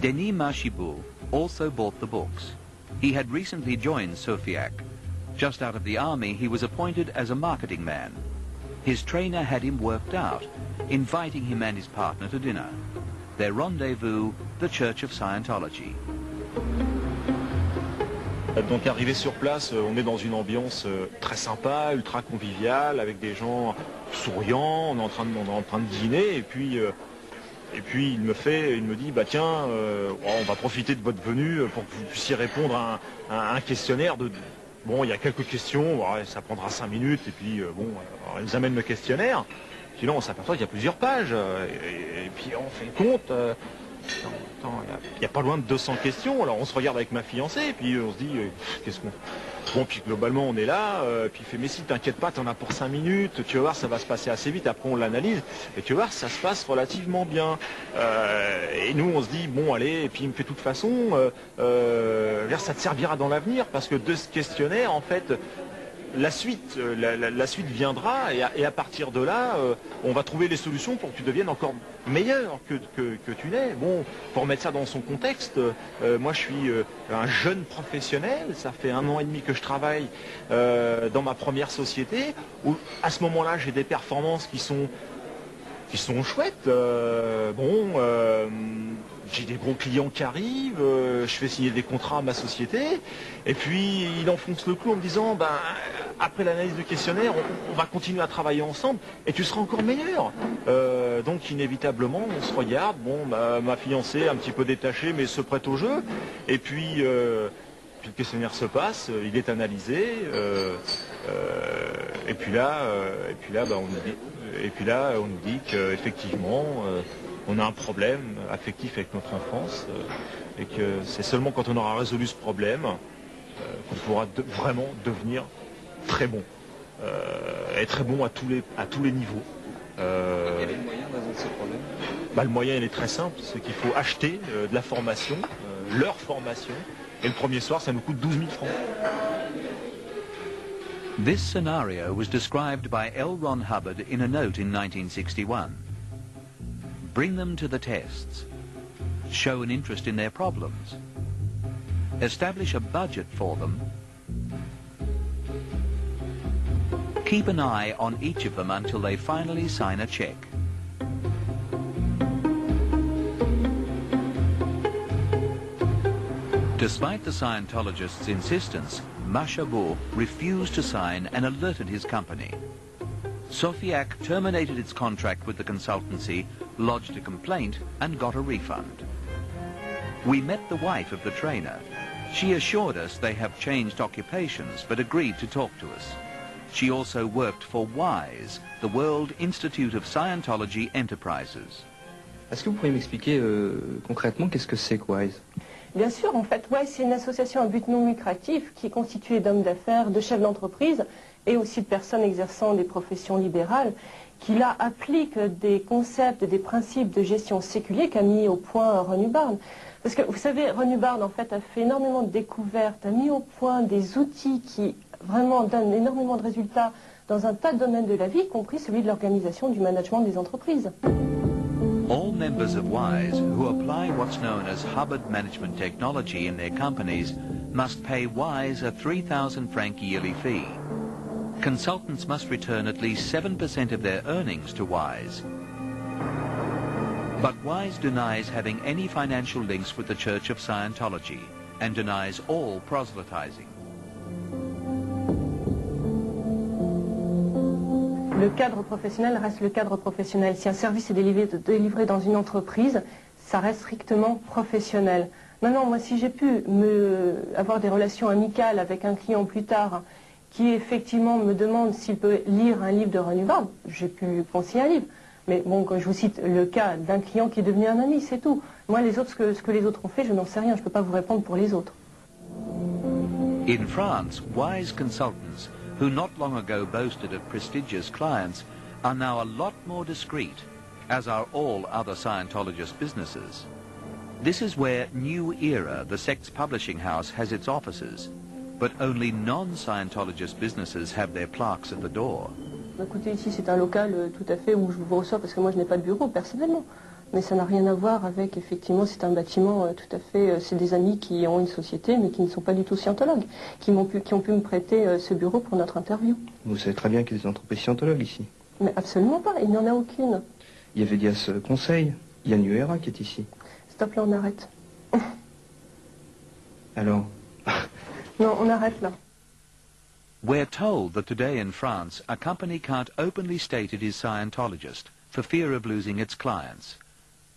Denis Marchibou also bought the books. He had recently joined Sofiac. Just out of the army, he was appointed as a marketing man. His trainer had him worked out, inviting him and his partner to dinner. Their rendezvous, the Church of Scientology. Donc arrivé sur place, on est dans une ambiance très sympa, ultra conviviale, avec des gens souriants, on est en train de dîner, et puis il me dit, bah tiens, on va profiter de votre venue pour que vous puissiez répondre à un questionnaire de... Bon, il y a quelques questions, ça prendra 5 minutes, et puis il nous amène le questionnaire. Puis là, on s'aperçoit qu'il y a plusieurs pages, et puis on fait le compte. Il n'y a pas loin de 200 questions, alors on se regarde avec ma fiancée, et puis on se dit, qu'est-ce qu'on... Bon, puis globalement on est là, puis il fait, mais si t'inquiète pas, t'en as pour 5 minutes, tu vas voir, ça va se passer assez vite, après on l'analyse, et tu vas voir, ça se passe relativement bien. Et nous on se dit, bon allez, et puis il me fait de toute façon, ça te servira dans l'avenir, parce que de ce questionnaire, en fait, la suite viendra, et à partir de là, on va trouver les solutions pour que tu deviennes encore meilleur que tu n'es. Bon, pour mettre ça dans son contexte, moi je suis un jeune professionnel, ça fait 1 an et demi que je travaille dans ma première société, où à ce moment-là j'ai des performances qui sont chouettes. J'ai des gros clients qui arrivent, je fais signer des contrats à ma société, et puis il enfonce le clou en me disant, ben, après l'analyse du questionnaire, on va continuer à travailler ensemble, et tu seras encore meilleur. Donc inévitablement, on se regarde, bon, ma fiancée un petit peu détachée, mais se prête au jeu, et puis le questionnaire se passe, il est analysé, et puis là, on nous dit qu'effectivement, on a un problème affectif avec notre enfance, et que c'est seulement quand on aura résolu ce problème qu'on pourra vraiment devenir très bon, et très bon à tous les niveaux. Quel est le moyen de résoudre ce problème? Le moyen, il est très simple, c'est qu'il faut acheter de la formation, leur formation, et le premier soir, ça nous coûte 12 000 francs. This scenario was described by L. Ron Hubbard in a note in 1961. Bring them to the tests. Show an interest in their problems. Establish a budget for them. Keep an eye on each of them until they finally sign a check. Despite the Scientologist's insistence, Marchibou refused to sign and alerted his company. Sofiac terminated its contract with the consultancy, lodged a complaint, and got a refund. We met the wife of the trainer. She assured us they have changed occupations, but agreed to talk to us. She also worked for WISE, the World Institute of Scientology Enterprises. Est-ce que vous pourriez m'expliquer concrètement qu'est-ce que c'est que WISE? Bien sûr, en fait, WISE, c'est une association à but non lucratif qui est constituée d'hommes d'affaires, de chefs d'entreprise et aussi de personnes exerçant des professions libérales qui, là, appliquent des concepts et des principes de gestion séculiers qu'a mis au point Ron Hubbard. Parce que, vous savez, Ron Hubbard, en fait, a fait énormément de découvertes, a mis au point des outils qui vraiment donnent énormément de résultats dans un tas de domaines de la vie, y compris celui de l'organisation du management des entreprises. All members of WISE who apply what's known as Hubbard management technology in their companies must pay WISE a 3,000 franc yearly fee. Consultants must return at least 7% of their earnings to WISE. But WISE denies having any financial links with the Church of Scientology and denies all proselytizing. Le cadre professionnel reste le cadre professionnel. Si un service est délivré dans une entreprise, ça reste strictement professionnel. Maintenant, moi, si j'ai pu avoir des relations amicales avec un client plus tard qui effectivement me demande s'il peut lire un livre de Ron Hubbard, j'ai pu lui conseiller un livre. Mais bon, quand je vous cite le cas d'un client qui est devenu un ami, c'est tout. Moi, les autres, ce que les autres ont fait, je n'en sais rien. Je ne peux pas vous répondre pour les autres. In France, WISE consultants, who not long ago boasted of prestigious clients, are now a lot more discreet, as are all other Scientologist businesses. This is where New Era, the sect's publishing house, has its offices, but only non-Scientologist businesses have their plaques at the door. Écoutez, ici c'est un local tout à fait où je vous reçois parce que moi je n'ai pas de bureau personnellement. Mais ça n'a rien à voir avec, effectivement, c'est un bâtiment tout à fait... c'est des amis qui ont une société, mais qui ne sont pas du tout scientologues, qui ont pu me prêter ce bureau pour notre interview. Vous savez très bien qu'il y a des entreprises scientologues ici. Mais absolument pas, il n'y en a aucune. Il y avait Dias Conseil, il y a Nuera qui est ici. Stop, là, on arrête. Alors? Non, on arrête là. We're told that today in France, a company can't openly state it is Scientologist for fear of losing its clients.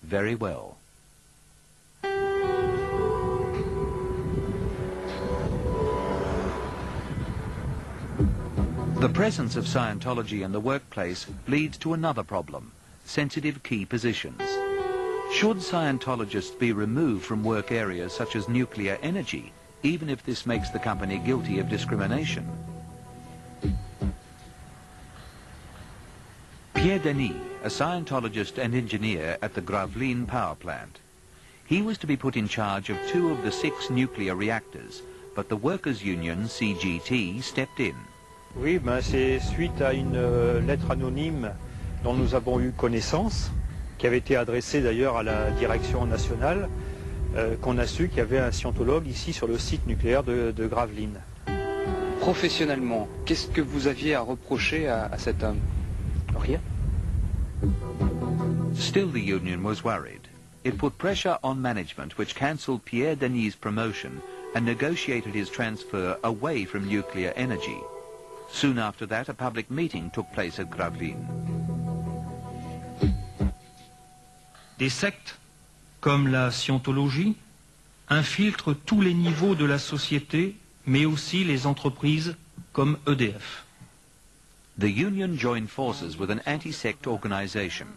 Very well. The presence of Scientology in the workplace leads to another problem, sensitive key positions. Should Scientologists be removed from work areas such as nuclear energy, even if this makes the company guilty of discrimination? Pierre Denis, a Scientologist and engineer at the Gravelines power plant. He was to be put in charge of 2 of the 6 nuclear reactors, but the workers' union, CGT, stepped in. Oui, c'est suite à une lettre anonyme dont nous avons eu connaissance, qui avait été adressée d'ailleurs à la direction nationale, qu'on a su qu'il y avait un scientologue ici sur le site nucléaire de Gravelines. Professionnellement, qu'est-ce que vous aviez à reprocher à cet homme? Rien. Still the union was worried. It put pressure on management, which cancelled Pierre Denis' promotion and negotiated his transfer away from nuclear energy. Soon after that, a public meeting took place at Gravelines. Des sectes, comme la scientologie, infiltrent tous les niveaux de la société, mais aussi les entreprises comme EDF. The union joined forces with an anti-sect organization.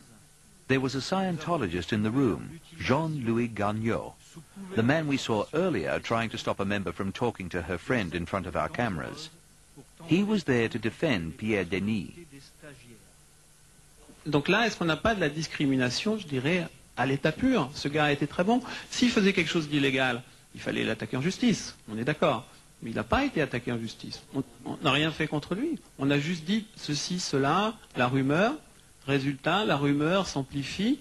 There was a Scientologist in the room, Jean-Louis Gagnot, the man we saw earlier trying to stop a member from talking to her friend in front of our cameras. He was there to defend Pierre Denis. Donc là, est-ce qu'on n'a pas de la discrimination, je dirais, à l'état pur? Ce gars était très bon. S'il faisait quelque chose d'illégal, il fallait l'attaquer en justice, on est d'accord. Mais il n'a pas été attaqué en justice. On n'a rien fait contre lui. On a juste dit ceci, cela, la rumeur. Résultat, la rumeur s'amplifie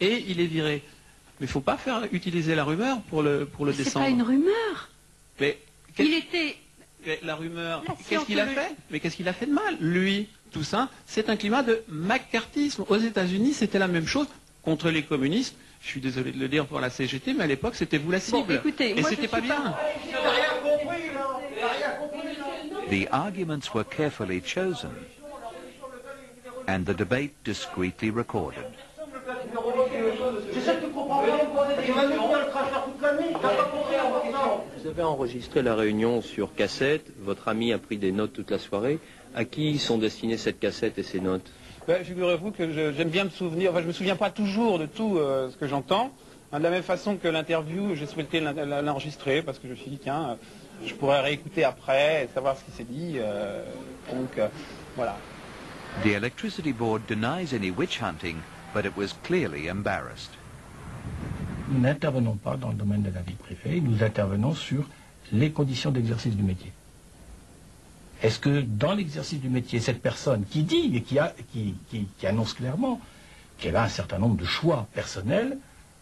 et il est viré. Mais il ne faut pas utiliser la rumeur pour le descendre. C'est pas une rumeur. Mais il était... La rumeur, qu'est-ce qu'il a fait? Mais qu'est-ce qu'il a fait de mal? Lui, tout ça, c'est un climat de macartisme. Aux États-Unis, c'était la même chose contre les communistes. Je suis désolé de le dire pour la CGT, mais à l'époque, c'était vous la cible. Bon, écoutez, et c'était pas bien. The arguments were carefully chosen and the debate discreetly recorded. Vous avez enregistré la réunion sur cassette, votre ami a pris des notes toute la soirée. À qui sont destinées cette cassette et ces notes? Figurez-vous que j'aime bien me souvenir, je ne me souviens pas toujours de tout ce que j'entends. De la même façon que l'interview, j'ai souhaité l'enregistrer parce que je me suis dit, tiens, je pourrais réécouter après et savoir ce qui s'est dit. Voilà. The Electricity Board denies any witch hunting, but it was clearly embarrassed. Nous n'intervenons pas dans le domaine de la vie privée, nous intervenons sur les conditions d'exercice du métier. Est-ce que dans l'exercice du métier, cette personne qui dit et qui annonce clairement qu'elle a un certain nombre de choix personnels,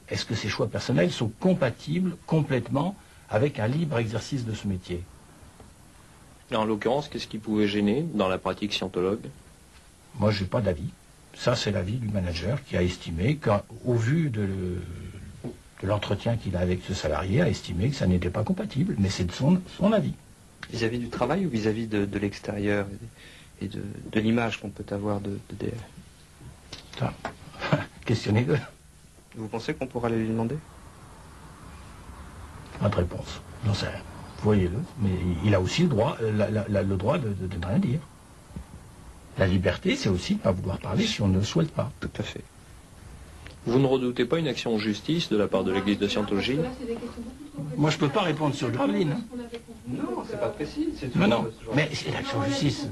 est-ce que ces choix personnels sont compatibles complètement avec un libre exercice de ce métier? Et en l'occurrence, qu'est-ce qui pouvait gêner dans la pratique scientologue? Moi, je n'ai pas d'avis. Ça, c'est l'avis du manager qui a estimé qu'au vu de l'entretien qu'il a avec ce salarié, a estimé que ça n'était pas compatible. Mais c'est son avis. Vis-à-vis du travail ou vis-à-vis de l'extérieur et de l'image qu'on peut avoir d'EDF? Questionnez-le. Vous pensez qu'on pourra lui demander? Pas de réponse. J'en sais rien. Voyez-le. Mais il a aussi le droit de ne rien dire. La liberté, c'est aussi de ne pas vouloir parler si on ne le souhaite pas. Tout à fait. Vous ne redoutez pas une action en justice de la part de l'église de Scientologie? Moi, je ne peux pas répondre sur Gravelines. Hein. Non, c'est pas précis. Non, mais c'est l'action en justice.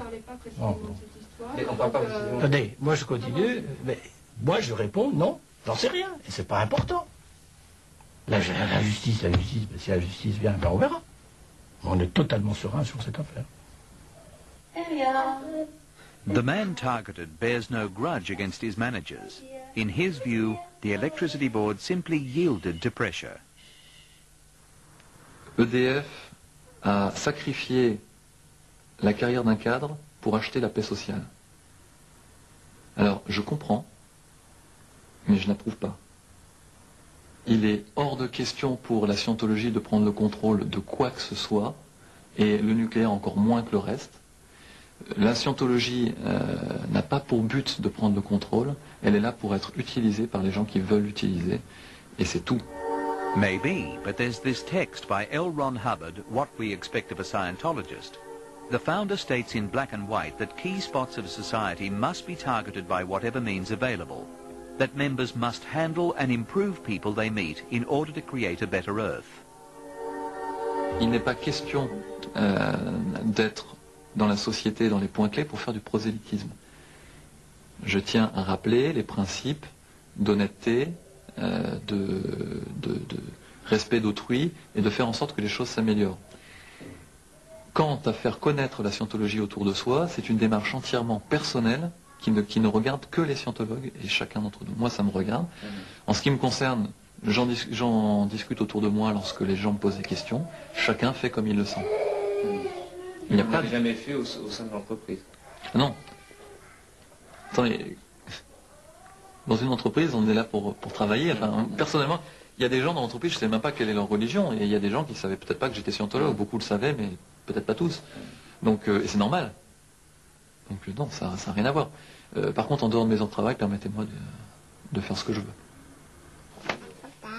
Non. Mais on parle pas de... Attendez, moi je continue, mais moi je réponds non, j'en sais rien, et c'est pas important. La justice, si la justice vient, ben on verra. On est totalement serein sur cette affaire. The man targeted bears no grudge against his managers. In his view, the electricity board simply yielded to pressure. EDF a sacrifié la carrière d'un cadre pour acheter la paix sociale. Alors, je comprends, mais je n'approuve pas. Il est hors de question pour la scientologie de prendre le contrôle de quoi que ce soit, et le nucléaire encore moins que le reste. La scientologie n'a pas pour but de prendre le contrôle, elle est là pour être utilisée par les gens qui veulent l'utiliser, et c'est tout. Maybe, but there's this text by L. Ron Hubbard, What We Expect of a Scientologist. The founder states in black and white that key spots of society must be targeted by whatever means available, that members must handle and improve people they meet in order to create a better earth. Il n'est pas question d'être dans la société, dans les points clés, pour faire du prosélytisme. Je tiens à rappeler les principes d'honnêteté, de respect d'autrui, et de faire en sorte que les choses s'améliorent. Quant à faire connaître la scientologie autour de soi, c'est une démarche entièrement personnelle qui ne regarde que les scientologues et chacun d'entre nous. Moi, ça me regarde. En ce qui me concerne, j'en discute autour de moi lorsque les gens me posent des questions. Chacun fait comme il le sent. Il n'y a pas jamais fait au sein de l'entreprise. Non. Attendez, dans une entreprise, on est là pour travailler. Enfin, personnellement, il y a des gens dans l'entreprise, je ne sais même pas quelle est leur religion, et il y a des gens qui ne savaient peut-être pas que j'étais scientologue. Beaucoup le savaient, mais peut-être pas tous. Donc, et c'est normal. Donc non, ça n'a rien à voir. Par contre, en dehors de mes heures de travail, permettez-moi de faire ce que je veux.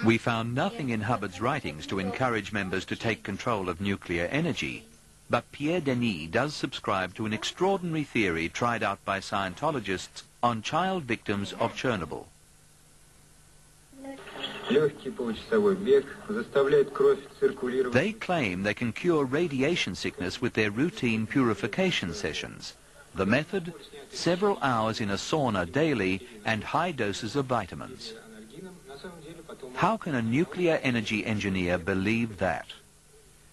We found nothing in Hubbard's writings to encourage members to take control of nuclear energy, but Pierre Denis does subscribe to an extraordinary theory tried out by Scientologists on child victims of Chernobyl. They claim they can cure radiation sickness with their routine purification sessions. The method, several hours in a sauna daily and high doses of vitamins. How can a nuclear energy engineer believe that?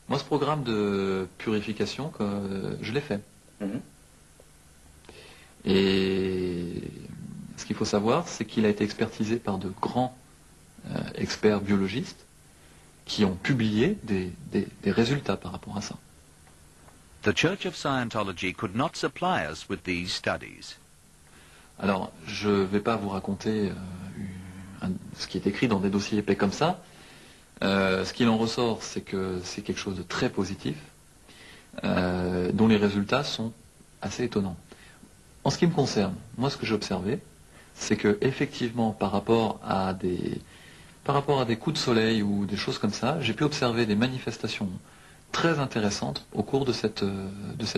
Moi, ce programme de purification, je l'ai fait. Et ce qu'il faut savoir, c'est qu'il a été expertisé par de grands experts biologistes qui ont publié des résultats par rapport à ça. The Church of Scientology could not supply us with these studies. Alors, je ne vais pas vous raconter ce qui est écrit dans des dossiers épais comme ça. Ce qu'il en ressort, c'est que c'est quelque chose de très positif, dont les résultats sont assez étonnants. En ce qui me concerne, moi ce que j'ai observé, c'est que effectivement par rapport à des coups de soleil ou des choses comme ça, j'ai pu observer des manifestations très intéressantes au cours de cette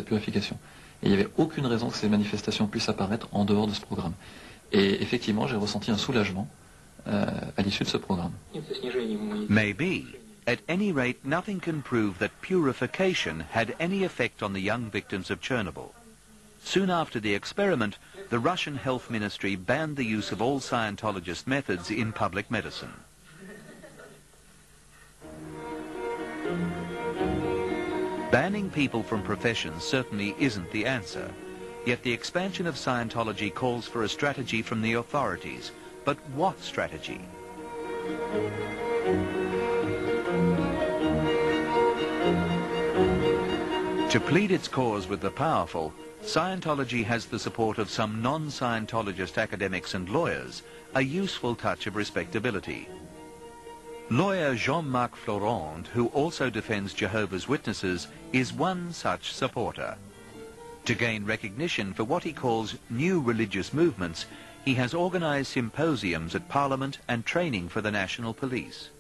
purification. Et il n'y avait aucune raison que ces manifestations puissent apparaître en dehors de ce programme. Et effectivement, j'ai ressenti un soulagement à l'issue de ce programme. Maybe. At any rate, nothing can prove that purification had any effect on the young victims of Chernobyl. Soon after the experiment, the Russian Health Ministry banned the use of all Scientologist methods in public medicine. Banning people from professions certainly isn't the answer. Yet the expansion of Scientology calls for a strategy from the authorities. But what strategy? To plead its cause with the powerful, Scientology has the support of some non-Scientologist academics and lawyers, a useful touch of respectability. Lawyer Jean-Marc Florent, who also defends Jehovah's Witnesses, is one such supporter. To gain recognition for what he calls new religious movements, he has organized symposiums at Parliament and training for the National Police.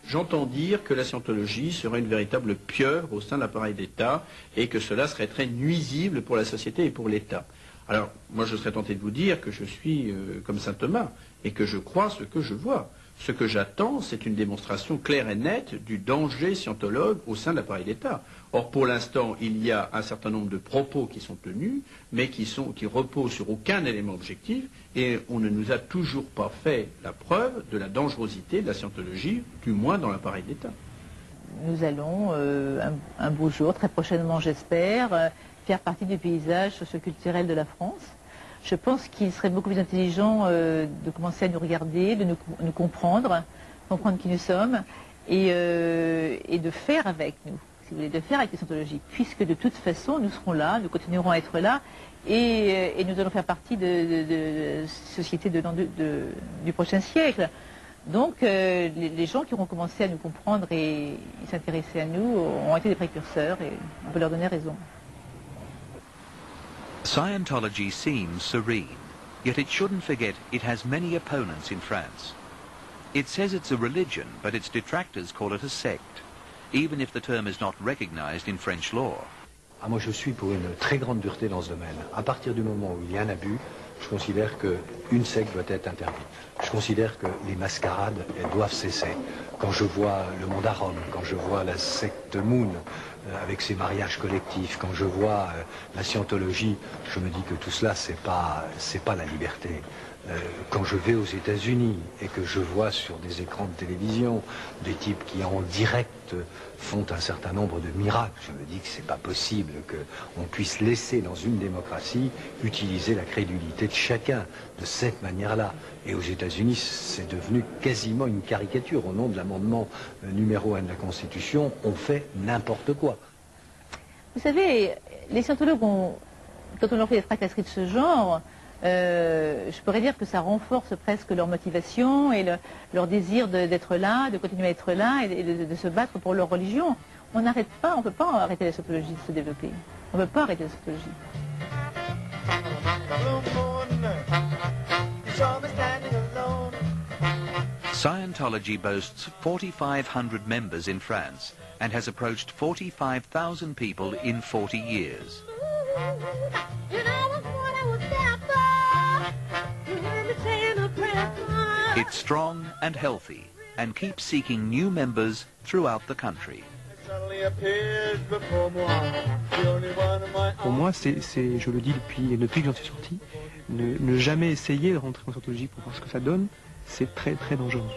J'entends dire que la scientologie serait une véritable pieuvre au sein de l'appareil d'État et que cela serait très nuisible pour la société et pour l'État. Alors, moi je serais tenté de vous dire que je suis comme saint Thomas et que je crois ce que je vois. Ce que j'attends, c'est une démonstration claire et nette du danger scientologue au sein de l'appareil d'État. Or, pour l'instant, il y a un certain nombre de propos qui sont tenus, mais qui reposent sur aucun élément objectif, et on ne nous a toujours pas fait la preuve de la dangerosité de la scientologie, du moins dans l'appareil d'État. Nous allons, un beau jour, très prochainement j'espère, faire partie du paysage socioculturel de la France. Je pense qu'il serait beaucoup plus intelligent de commencer à nous regarder, de nous comprendre qui nous sommes, et de faire avec nous, si vous voulez, de faire avec les scientologies, puisque de toute façon, nous serons là, nous continuerons à être là, et nous allons faire partie de la société du prochain siècle. Donc, les gens qui auront commencé à nous comprendre et s'intéresser à nous ont été des précurseurs, et on peut leur donner raison. Scientology seems serene, yet it shouldn't forget it has many opponents in France. It says it's a religion, but its detractors call it a sect, even if the term is not recognized in French law. Moi, je suis pour une très grande dureté dans ce domaine. À partir du moment où il y a un abus, je considère qu'une secte doit être interdite. Je considère que les mascarades, elles doivent cesser. Quand je vois le monde à Rome, quand je vois la secte Moon avec ses mariages collectifs, quand je vois la scientologie, je me dis que tout cela, c'est pas la liberté. Quand je vais aux États-Unis et que je vois sur des écrans de télévision des types qui en direct font un certain nombre de miracles, je me dis que c'est pas possible qu'on puisse laisser dans une démocratie utiliser la crédulité de chacun de cette manière-là. Et aux États-Unis, c'est devenu quasiment une caricature. Au nom de l'amendement numéro 1 de la Constitution, on fait n'importe quoi. Vous savez, les scientologues, quand on leur fait des tracasseries de ce genre, je pourrais dire que ça renforce presque leur motivation et leur désir d'être là, de continuer à être là et de se battre pour leur religion. On n'arrête pas, on ne peut pas arrêter la scientologie de se développer. On ne peut pas arrêter la scientologie. Scientology boasts 4,500 members in France and has approached 45,000 people in 40 years. It's strong and healthy and keeps seeking new members throughout the country. Pour moi, je le dis depuis que j'en suis sorti, ne jamais essayer de rentrer en scientologie pour voir ce que ça donne, c'est très très dangereux.